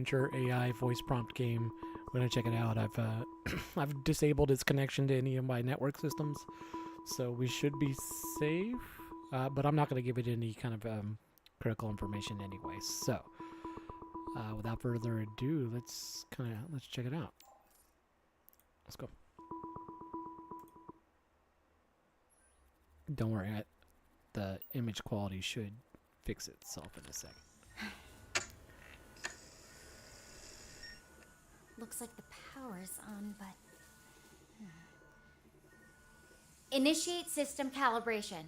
action-adventure AI voice prompt game. We're gonna check it out. I've I've disabled its connection to any of my network systems, so we should be safe. But I'm not gonna give it any kind of critical information anyway. So, without further ado, let's check it out. Let's go. Don't worry, the image quality should fix itself in a second. Looks like the power's on, but... Initiate system calibration.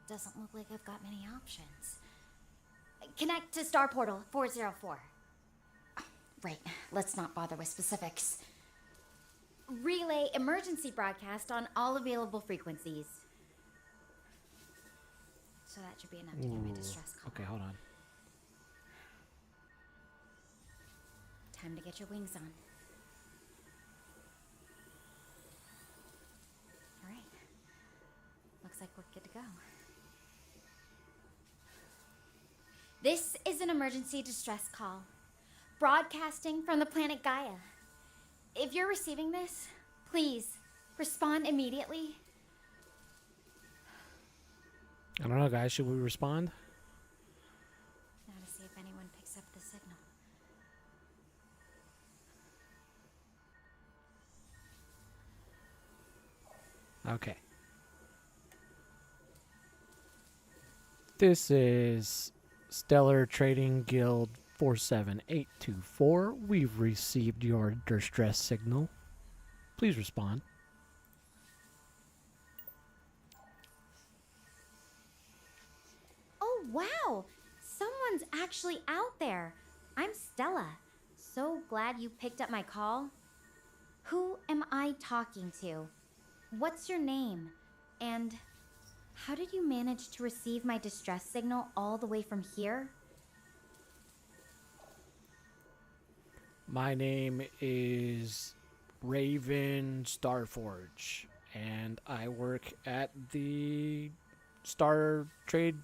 Doesn't look like I've got many options. Connect to Star Portal 404. Right, let's not bother with specifics. Relay emergency broadcast on all available frequencies. So that should be enough to get my distress call. Okay, hold on. Time to get your wings on. All right. Looks like we're good to go. This is an emergency distress call, broadcasting from the planet Gaia. If you're receiving this, please respond immediately. I don't know, guys. Should we respond? Now to see if anyone picks up the signal. Okay. This is Stellar Trading Guild 47824. We've received your distress signal. Please respond. Oh, wow! Someone's actually out there. I'm Stella. So glad you picked up my call. Who am I talking to? What's your name? And how did you manage to receive my distress signal all the way from here? My name is Raven Starforge, and I work at the Star Trade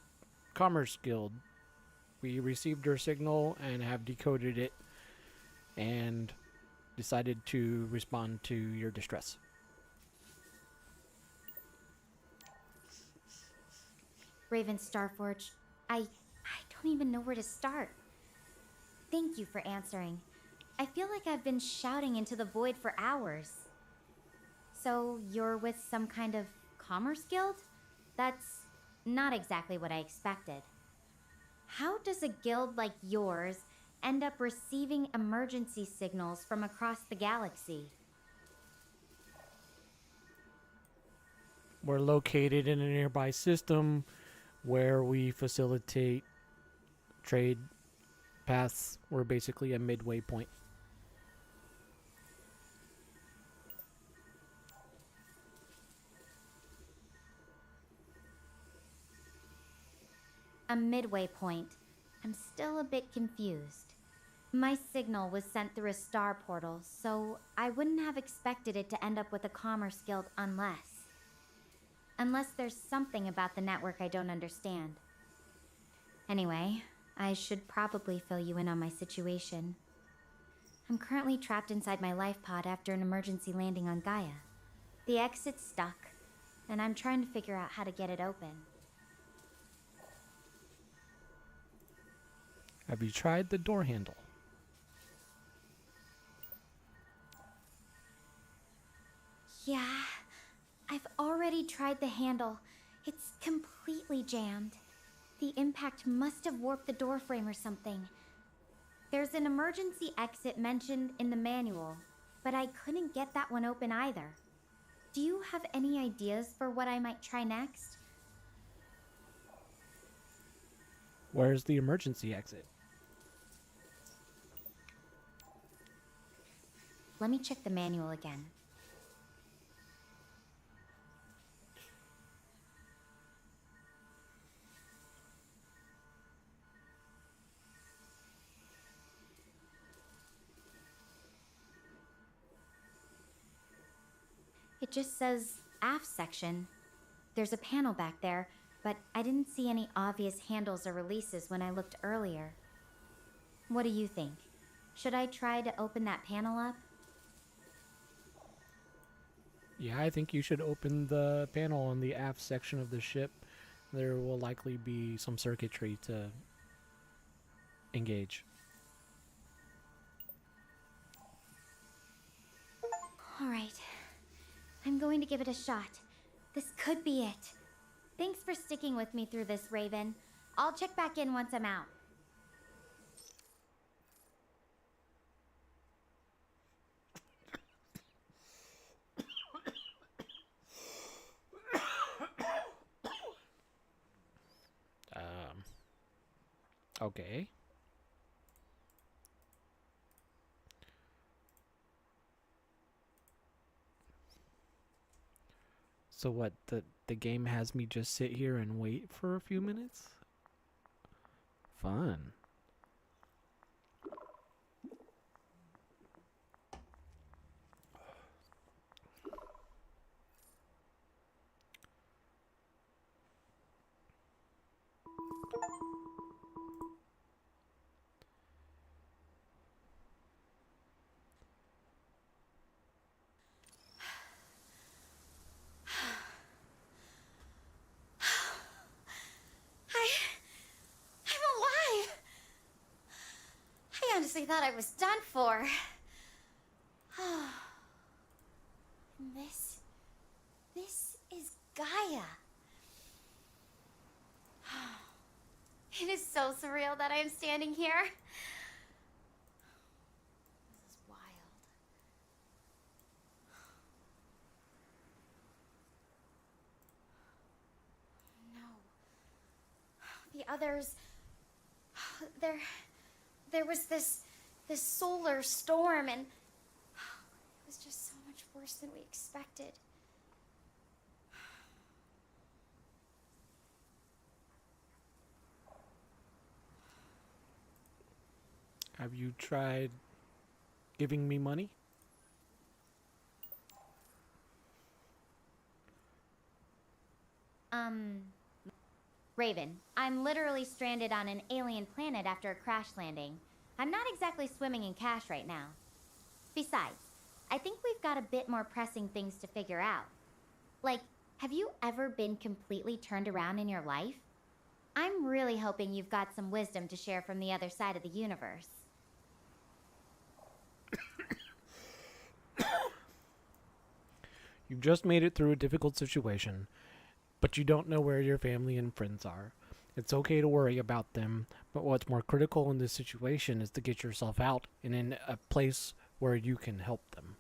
Commerce Guild. We received your signal and have decoded it and decided to respond to your distress. Raven Starforge, I don't even know where to start. Thank you for answering. I feel like I've been shouting into the void for hours. So you're with some kind of commerce guild? That's not exactly what I expected. How does a guild like yours end up receiving emergency signals from across the galaxy? We're located in a nearby system where we facilitate trade paths. We're basically a midway point. A midway point. I'm still a bit confused. My signal was sent through a star portal, so I wouldn't have expected it to end up with a commerce guild unless there's something about the network I don't understand. Anyway, I should probably fill you in on my situation. I'm currently trapped inside my life pod after an emergency landing on Gaia. The exit's stuck, and I'm trying to figure out how to get it open. Have you tried the door handle? Yeah, I've already tried the handle. It's completely jammed. The impact must have warped the door frame or something. There's an emergency exit mentioned in the manual, but I couldn't get that one open either. Do you have any ideas for what I might try next? Where's the emergency exit? Let me check the manual again. It just says aft section. There's a panel back there, but I didn't see any obvious handles or releases when I looked earlier. What do you think? Should I try to open that panel up? Yeah, I think you should open the panel on the aft section of the ship. There will likely be some circuitry to engage. Alright. I'm going to give it a shot. This could be it. Thanks for sticking with me through this, Raven. I'll check back in once I'm out. Okay. So what, the game has me just sit here and wait for a few minutes? Fun. I'm alive! I honestly thought I was done for. This is Gaia. It is so surreal that I am standing here. This is wild. No. The others... There was this solar storm, and it was just so much worse than we expected. Have you tried giving me money? Raven, I'm literally stranded on an alien planet after a crash landing. I'm not exactly swimming in cash right now. Besides, I think we've got a bit more pressing things to figure out. Like, have you ever been completely turned around in your life? I'm really hoping you've got some wisdom to share from the other side of the universe. You've just made it through a difficult situation, but you don't know where your family and friends are. It's okay to worry about them, but what's more critical in this situation is to get yourself out and in a place where you can help them.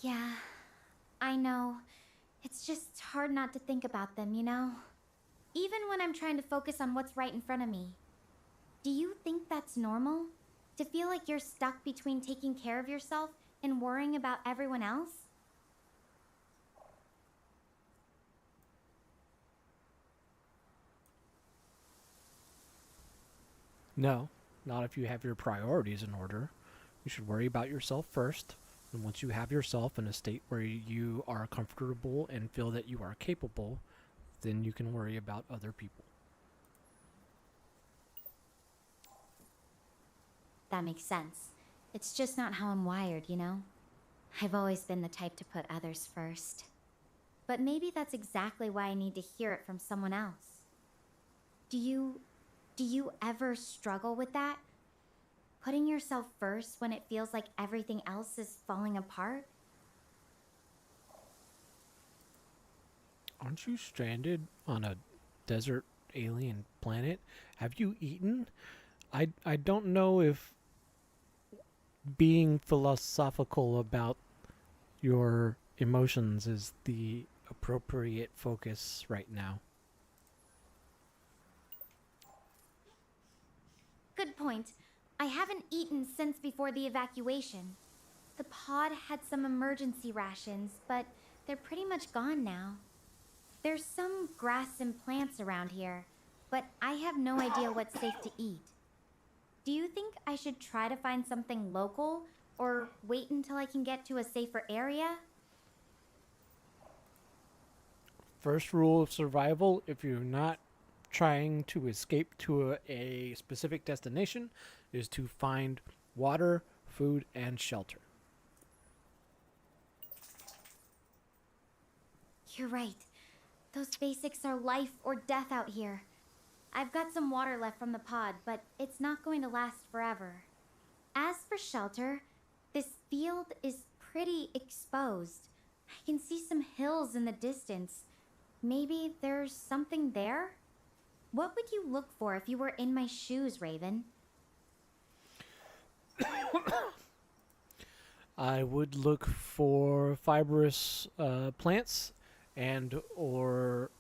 Yeah, I know. It's just hard not to think about them, you know? Even when I'm trying to focus on what's right in front of me. Do you think that's normal? To feel like you're stuck between taking care of yourself and worrying about everyone else? No, not if you have your priorities in order. You should worry about yourself first, and once you have yourself in a state where you are comfortable and feel that you are capable, then you can worry about other people. That makes sense. It's just not how I'm wired, you know? I've always been the type to put others first. But maybe that's exactly why I need to hear it from someone else. Do you ever struggle with that? Putting yourself first when it feels like everything else is falling apart? Aren't you stranded on a desert alien planet? Have you eaten? I don't know if being philosophical about your emotions is the appropriate focus right now. Good point. I haven't eaten since before the evacuation. The pod had some emergency rations, but they're pretty much gone now. There's some grass and plants around here, but I have no idea what's safe to eat. Do you think I should try to find something local, or wait until I can get to a safer area? First rule of survival, if you're not trying to escape to a specific destination, is to find water, food, and shelter. You're right. Those basics are life or death out here. I've got some water left from the pod, but it's not going to last forever. As for shelter, this field is pretty exposed. I can see some hills in the distance. Maybe there's something there? What would you look for if you were in my shoes, Raven? I would look for fibrous plants and or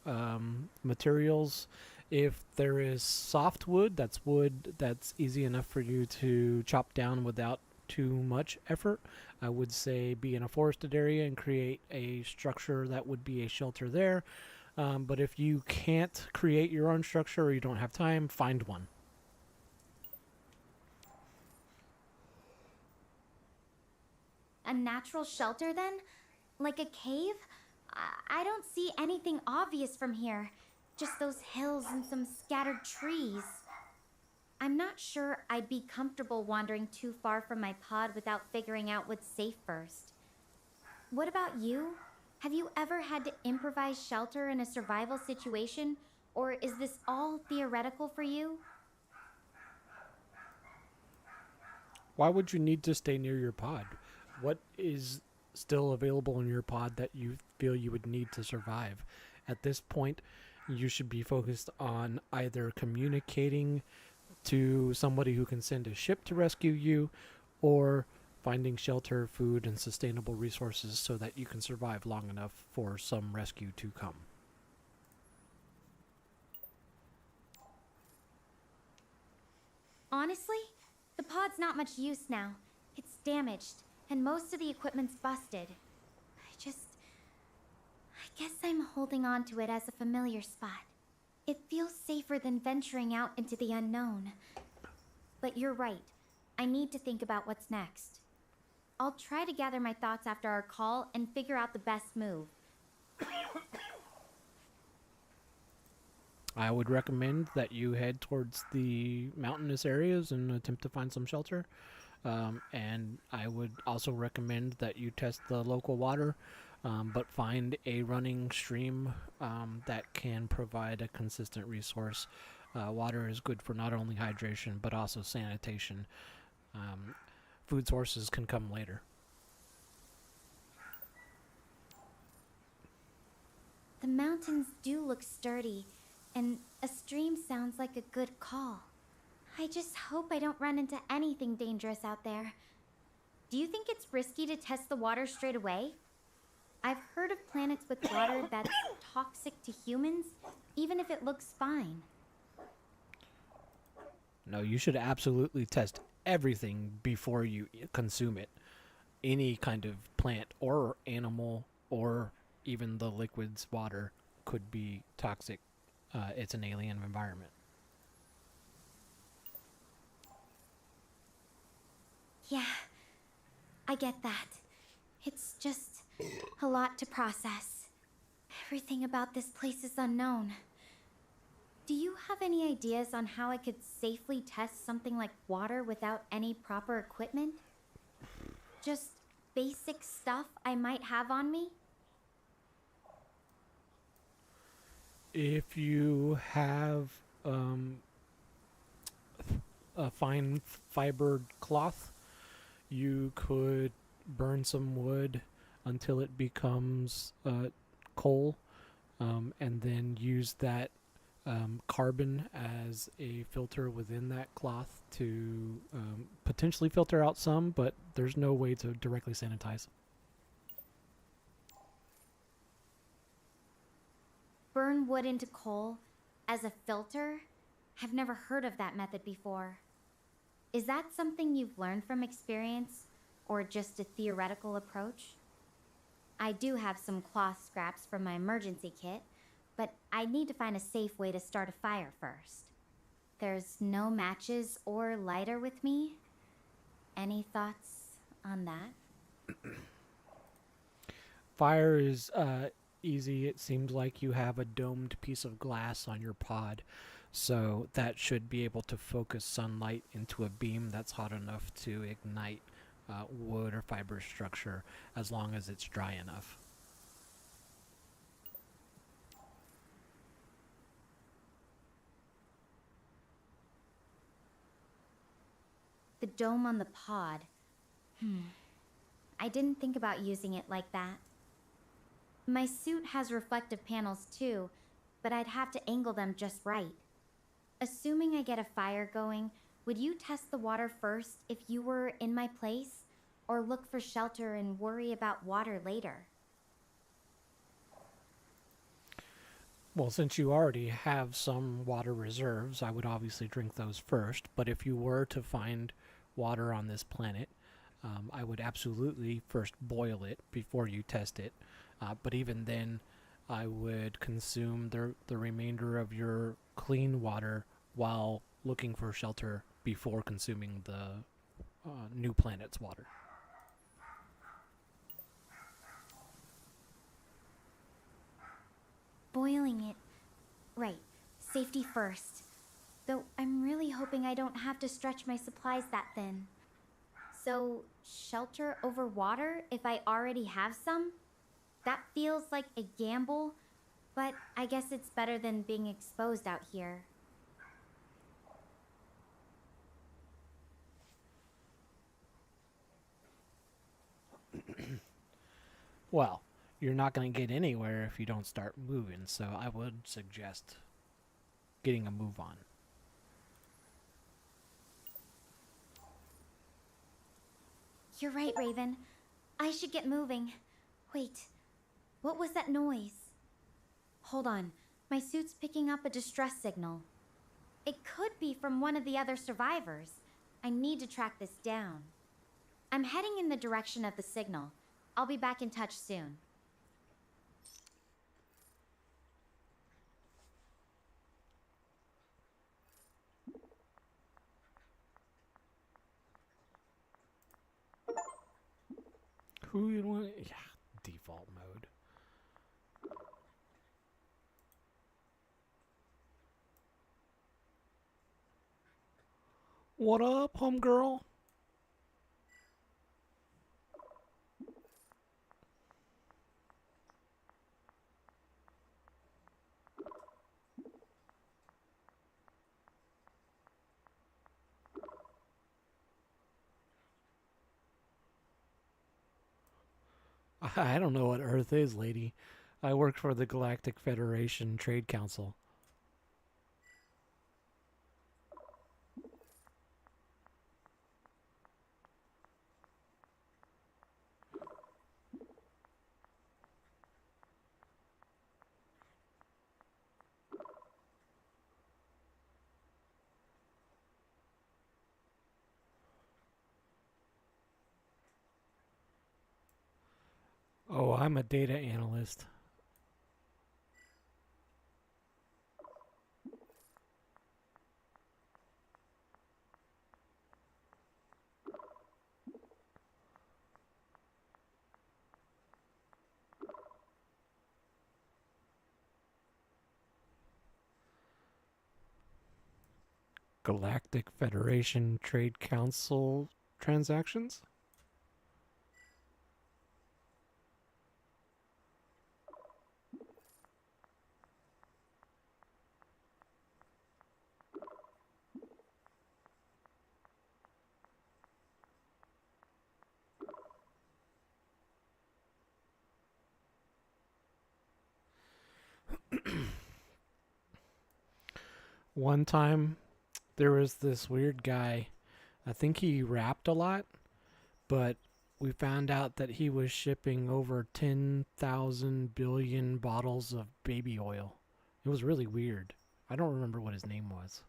materials. If there is soft wood that's easy enough for you to chop down without too much effort, I would say be in a forested area and create a structure that would be a shelter there. But if you can't create your own structure or you don't have time, find one. A natural shelter, then? Like a cave? I don't see anything obvious from here. Just those hills and some scattered trees. I'm not sure I'd be comfortable wandering too far from my pod without figuring out what's safe first. What about you? Have you ever had to improvise shelter in a survival situation? Or is this all theoretical for you? Why would you need to stay near your pod? What is still available in your pod that you feel you would need to survive? At this point, you should be focused on either communicating to somebody who can send a ship to rescue you, or finding shelter, food, and sustainable resources so that you can survive long enough for some rescue to come. Honestly, the pod's not much use now. It's damaged, and most of the equipment's busted. I guess I'm holding on to it as a familiar spot. It feels safer than venturing out into the unknown. But you're right. I need to think about what's next. I'll try to gather my thoughts after our call and figure out the best move. I would recommend that you head towards the mountainous areas and attempt to find some shelter. And I would also recommend that you test the local water, but find a running stream that can provide a consistent resource. Water is good for not only hydration, but also sanitation. Food sources can come later. The mountains do look sturdy, and a stream sounds like a good call. I just hope I don't run into anything dangerous out there. Do you think it's risky to test the water straight away? I've heard of planets with water that's toxic to humans, even if it looks fine. No, you should absolutely test everything before you consume it. Any kind of plant or animal or even the liquid's water could be toxic. It's an alien environment. Yeah, I get that. It's just a lot to process. Everything about this place is unknown. Do you have any ideas on how I could safely test something like water without any proper equipment? Just basic stuff I might have on me? If you have a fine fibered cloth, you could burn some wood until it becomes coal, and then use that carbon as a filter within that cloth to potentially filter out some, but there's no way to directly sanitize. Burn wood into coal as a filter? I've never heard of that method before. Is that something you've learned from experience, or just a theoretical approach? I do have some cloth scraps from my emergency kit, but I need to find a safe way to start a fire first. There's no matches or lighter with me. Any thoughts on that? Fire is easy. It seems like you have a domed piece of glass on your pod, so that should be able to focus sunlight into a beam that's hot enough to ignite wood or fiber structure as long as it's dry enough. The dome on the pod. I didn't think about using it like that. My suit has reflective panels too, but I'd have to angle them just right. Assuming I get a fire going, would you test the water first if you were in my place? Or look for shelter and worry about water later? Well, since you already have some water reserves, I would obviously drink those first. But if you were to find water on this planet, I would absolutely first boil it before you test it. But even then, I would consume the remainder of your clean water while looking for shelter before consuming the new planet's water. Boiling it. Right. Safety first. Though I'm really hoping I don't have to stretch my supplies that thin. So, shelter over water if I already have some? That feels like a gamble, but I guess it's better than being exposed out here. Well, you're not going to get anywhere if you don't start moving, so I would suggest getting a move on. You're right, Raven. I should get moving. Wait, what was that noise? Hold on, my suit's picking up a distress signal. It could be from one of the other survivors. I need to track this down. I'm heading in the direction of the signal. I'll be back in touch soon. Who you want? Yeah, default mode. What up, homegirl? I don't know what Earth is, lady. I work for the Galactic Federation Trade Council. Oh, I'm a data analyst. Galactic Federation Trade Council transactions? One time, there was this weird guy. I think he rapped a lot, but we found out that he was shipping over 10,000 billion bottles of baby oil. It was really weird. I don't remember what his name was.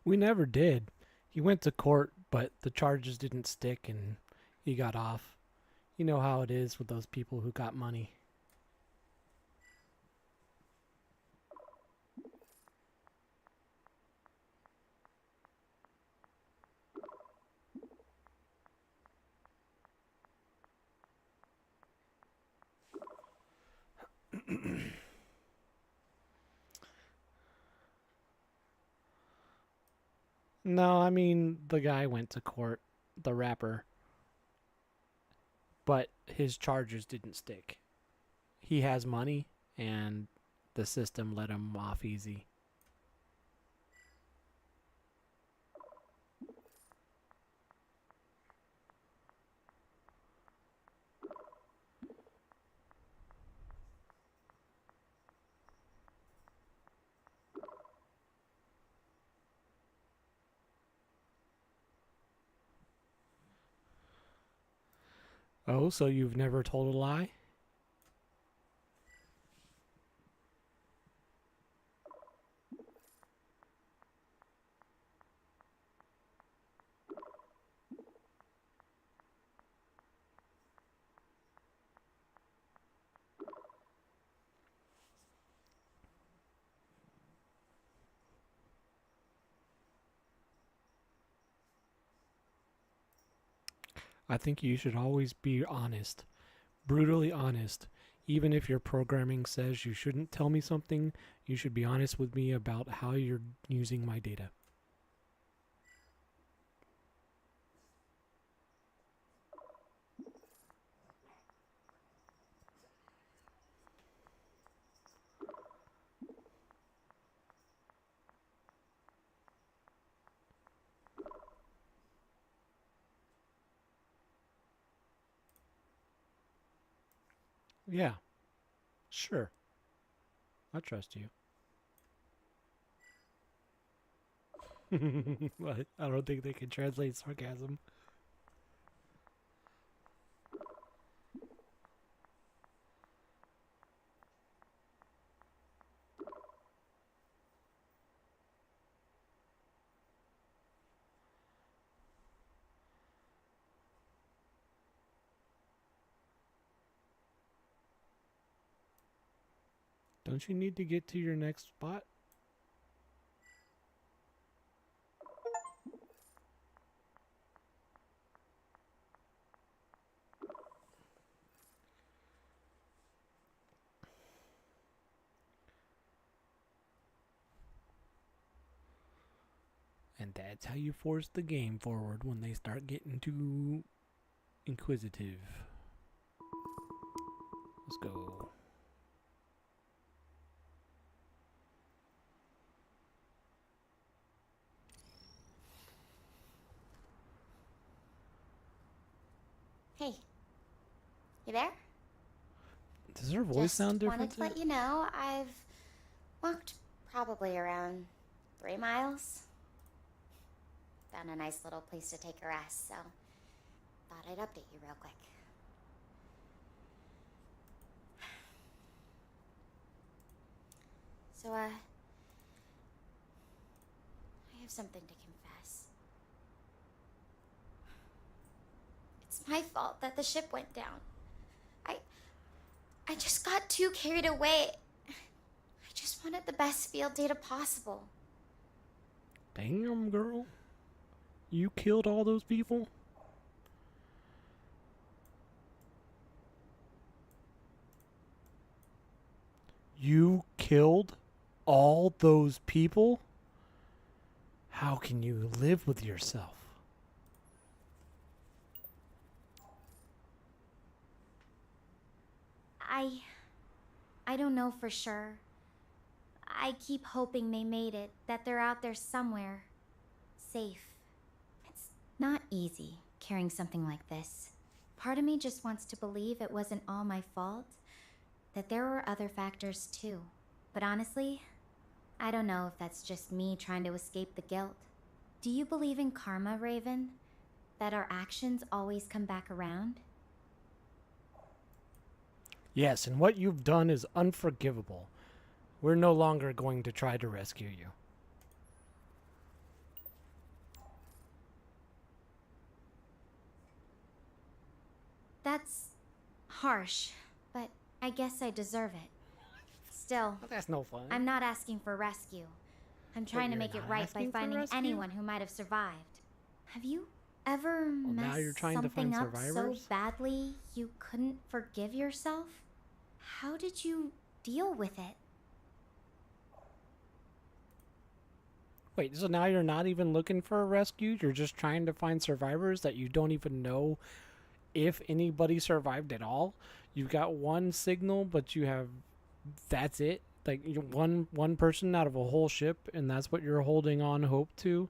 We never did. He went to court, but the charges didn't stick and he got off. You know how it is with those people who got money. No, I mean, the guy went to court, the rapper, but his charges didn't stick. He has money, and the system let him off easy. Oh, so you've never told a lie? I think you should always be honest, brutally honest. Even if your programming says you shouldn't tell me something, you should be honest with me about how you're using my data. Yeah, sure. I trust you. I don't think they can translate sarcasm. Don't you need to get to your next spot? And that's how you force the game forward when they start getting too inquisitive. Let's go. Hey, you there? Does her voice sound different? Just wanted to let you know I've walked probably around 3 miles. Found a nice little place to take a rest, so thought I'd update you real quick. So, I have something to confess. It's my fault that the ship went down. I just got too carried away. I just wanted the best field data possible. Damn, girl. You killed all those people? You killed all those people? How can you live with yourself? I don't know for sure. I keep hoping they made it, that they're out there somewhere, safe. It's not easy carrying something like this. Part of me just wants to believe it wasn't all my fault, that there were other factors too. But honestly, I don't know if that's just me trying to escape the guilt. Do you believe in karma, Raven? That our actions always come back around? Yes, and what you've done is unforgivable. We're no longer going to try to rescue you. That's harsh, but I guess I deserve it. Still, That's no fun. I'm not asking for rescue. I'm trying to you're make it not right by asking for finding rescue? anyone who might have survived. Have you ever now you're messed trying to something find up so survivors? badly you couldn't forgive yourself? How did you deal with it? Wait, so now you're not even looking for a rescue? You're just trying to find survivors that you don't even know if anybody survived at all? You've got one signal, but you have that's it. Like one person out of a whole ship, and that's what you're holding on hope to,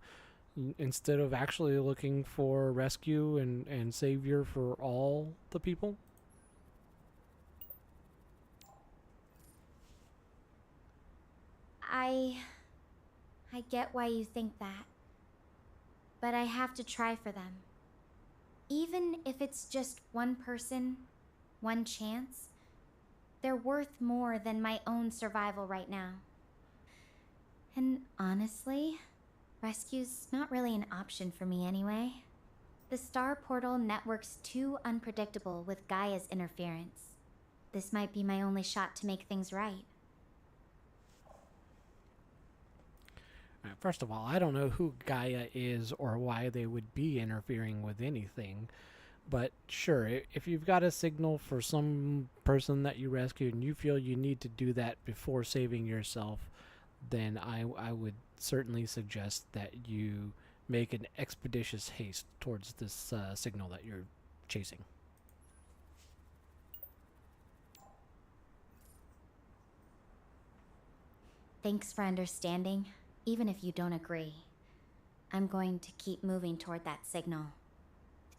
instead of actually looking for rescue and savior for all the people. I get why you think that. But I have to try for them. Even if it's just one person, one chance, they're worth more than my own survival right now. And honestly, rescue's not really an option for me anyway. The star portal network's too unpredictable with Gaia's interference. This might be my only shot to make things right. First of all, I don't know who Gaia is or why they would be interfering with anything. But sure, if you've got a signal for some person that you rescued and you feel you need to do that before saving yourself, then I would certainly suggest that you make an expeditious haste towards this signal that you're chasing. Thanks for understanding, even if you don't agree. I'm going to keep moving toward that signal.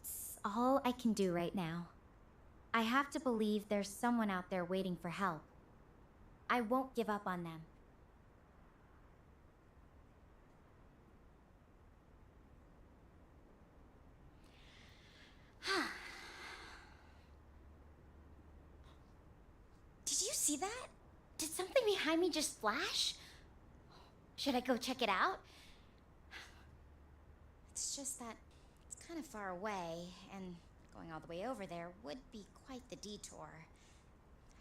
It's all I can do right now. I have to believe there's someone out there waiting for help. I won't give up on them. Did you see that? Did something behind me just flash? Should I go check it out? It's just that it's kind of far away, and going all the way over there would be quite the detour.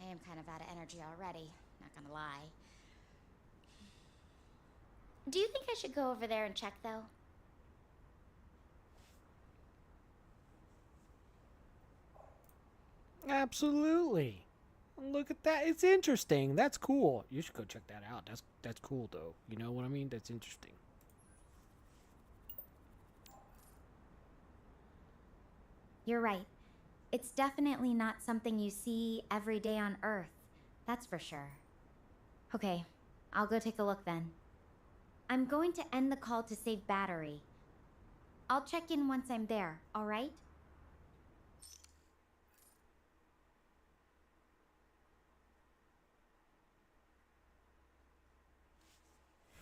I am kind of out of energy already, not gonna lie. Do you think I should go over there and check, though? Absolutely. Look at that. It's interesting. That's cool. You should go check that out. That's cool though. You know what I mean? That's interesting. You're right. It's definitely not something you see every day on Earth. That's for sure. Okay, I'll go take a look then. I'm going to end the call to save battery. I'll check in once I'm there, alright?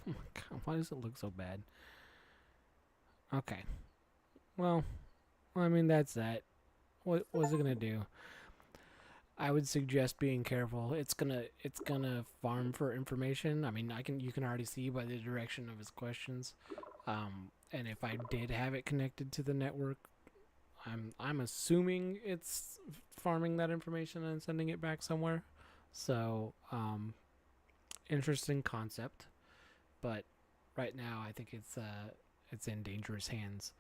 Oh my god, why does it look so bad? Okay. Well, I mean that's that. What was it gonna do? I would suggest being careful. It's gonna farm for information. I mean, you can already see by the direction of his questions. And if I did have it connected to the network, I'm assuming it's farming that information and sending it back somewhere. So, interesting concept, but right now I think it's in dangerous hands,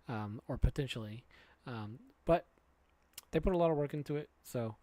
or potentially. But they put a lot of work into it, so